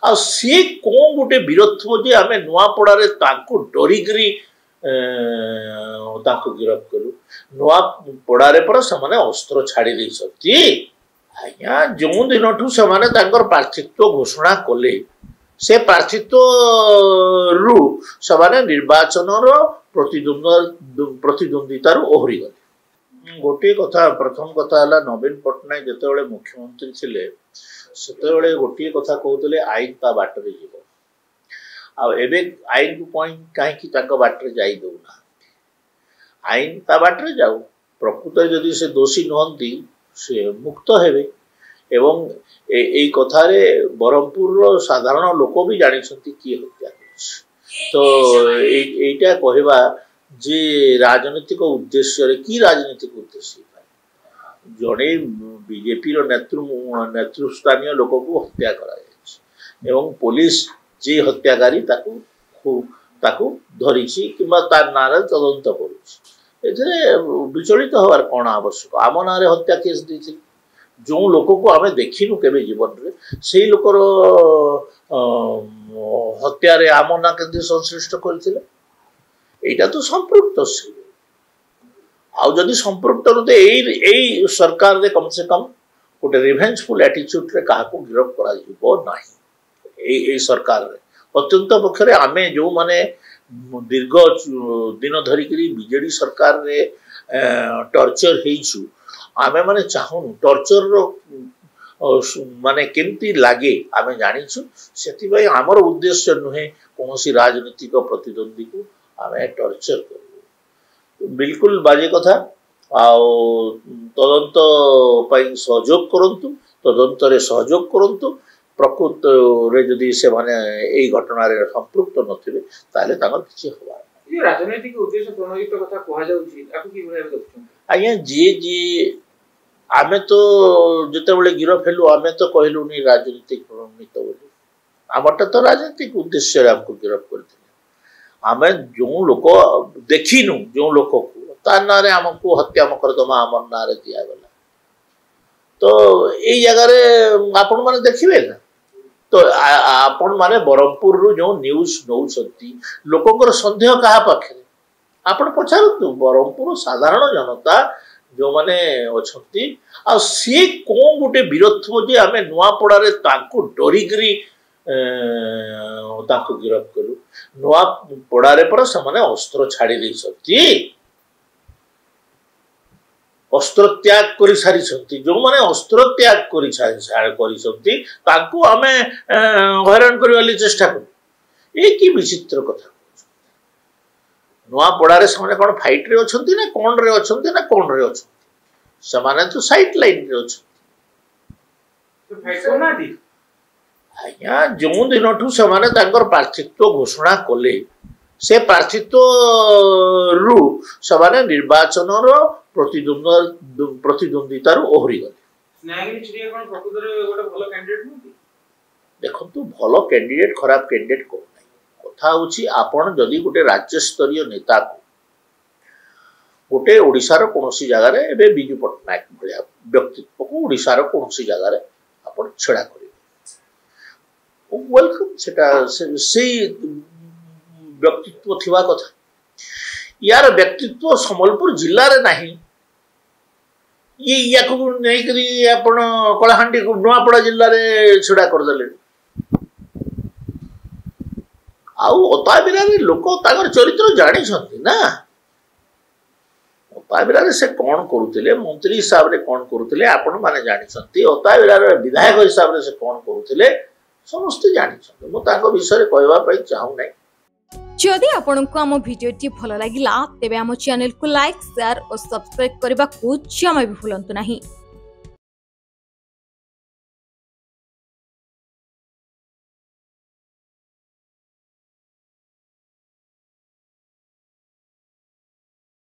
आ सी कौन गोटे वीरत्व जे आमे नुआपड़ारे तांको डरिकरी तांको गिरफ्त करू नुआपड़ारे पर समाने अस्त्र छाड़ी दै सती आज्ञा जो दिनठू समाने तांकर प्रार्थित्व घोषणा कले से प्रार्थित्व रु समाने निर्वाचन रो प्रतिद्वंदितार ओहरी गले गोटे कथा प्रथम कथा हला नवीन पटनायक जेतेबेले मुख्यमंत्री थिले सेतेबेले गोटे कथा कहउतले आईन ता बाटरे जीवो आ एबे आईन को कोई काहे की ताका बाटरे जाई दउना आईन ता बाटरे जाऊ प्रकृत जदि से दोषी नहंती से मुक्त हेबे एवं एई कथारे बरहमपुर साधारण लोक भी जानि छथि की हत्या तो एटा कहबा जे राजनीतिक उद्देश्य रे की राजनीतिक उद्देश्य जड़े बीजेपी रो नेतृस्थानीय लोक को हत्या करा एवं पुलिस जे हत्याकारी ताकू धरिछि किबा तार नारे तदंत करूछि एथरे विचलित होवार कोन आवश्यक आम नारे हत्या केस दैछि जो लोक को आमे देखिनु केबे जीवन रे सेही लोकर हत्या रे आम ना केते संश्लिष्ट करथिले एटा तो संपृक्त से आ जदि संपृक्त रते एई सरकार रे कम से कम गोटे रिवेंजफुल एटीट्यूड रे काहा को गिरफ्त करा जिवो नाही एई सरकार रे अत्यंत पक्षरे आमे जो माने दीर्घ दिन धरी करी बीजेडी सरकार रे टॉर्चर हेइछु आमे माने चाहनु टॉर्चर रो माने केमती लागे आमे जानिछु सेति भाई हमर उद्देश्य नुहे कोनोसी राजनीतिक प्रतिद्वंदी को आमे टॉर्चर करू बिल्कुल बाजे कथा आउ तदंत पई सहयोग करंतु तदंत रे सहयोग करंतु प्रकृत रे जदि से माने एई घटना रे संपृक्त नथिबे ताले तांगर किछि होबा ये राजनीतिक उद्देश्य प्रणोदित कथा कहा जाउछि आपु की बले देखछन आज्ञा जे आमे तो जते बेले गिरफ हेलु आमे तो कहलु नि राजनीतिक प्रणोदित बोली आमटा तो राजनीतिक उद्देश्य रे हमको गिरफ करथिले आमे जो लोक देखिनु जो लोक को ता नारे हमको हत्या मकरदमा हमर नारे दिया गला तो एई जगह रे आपण माने देखिबे ना तो आपण माने बरहमपुर रु जो न्यूज नौछंती लोककर संदेह कहा पाखे आपण पछारतु बरहमपुर साधारण जनता जो माने अछंती आ सी कोन गोटे वीरत्व जे आमे नुआपड़ारे तांको डरिकरी तांको गिरफ्त करू नुआपड़ारे पर समाने अस्त्र छाड़ी दै सती अस्त्र त्याग करि सारी छंती जो माने अस्त्र त्याग करि छंती तांको आमे हैरान करिवाली चेष्टा करू ए की विचित्र कथा नुआपड़ारे समाने कोन फाइट रे अछंती ना कोन रे अछंती समाने तो साइड लाइन रे अछंती तो फाइट कोना दी आज्ञा जो दिनठू समाने तांकर प्रार्थित्व घोषणा कले से प्रार्थित्व रु समाने निर्वाचन रो प्रतिद्वंदितार ओहरी गले स्नेहगिरी चिड़िया कोन प्रकृत रे गोटे भलो कैंडिडेट नथि देखंतु भलो कैंडिडेट खराब कैंडिडेट को नै कथा होछि आपण जदी गोटे राज्य स्तरीय नेता को गोटे ओडिसा रो कोनोसी जगह रे एबे बिजू पटनायक भलिया व्यक्तित्व को ओडिसा रो कोनोसी जगह रे आपण छडा करिवे वेलकम सेटा से व्यक्तित्व थिवा कथा यार व्यक्तित्व संबलपुर जिल्ला रे नाही ये याकू नै करी आपण कलाहांडी को नुआपड़ा जिल्ला रे छडा कर देले आउ ओताबिरा रे लोक तागर चरित्र जानि छथि ना ओताबिरा रे से कोन करूतिले मंत्री हिसाब रे कोन करूतिले आपण माने जानि छथि ओताबिरा रे विधायक हिसाब रे से कोन करूतिले समस्त जानि छथि मो ताको विषय रे कहबा पई चाहू नै जदि आपन को हम वीडियो टी भलो लागिला तेबे हम चैनल को लाइक शेयर और सब्सक्राइब करबा को जमा भी भूलंतु नहीं।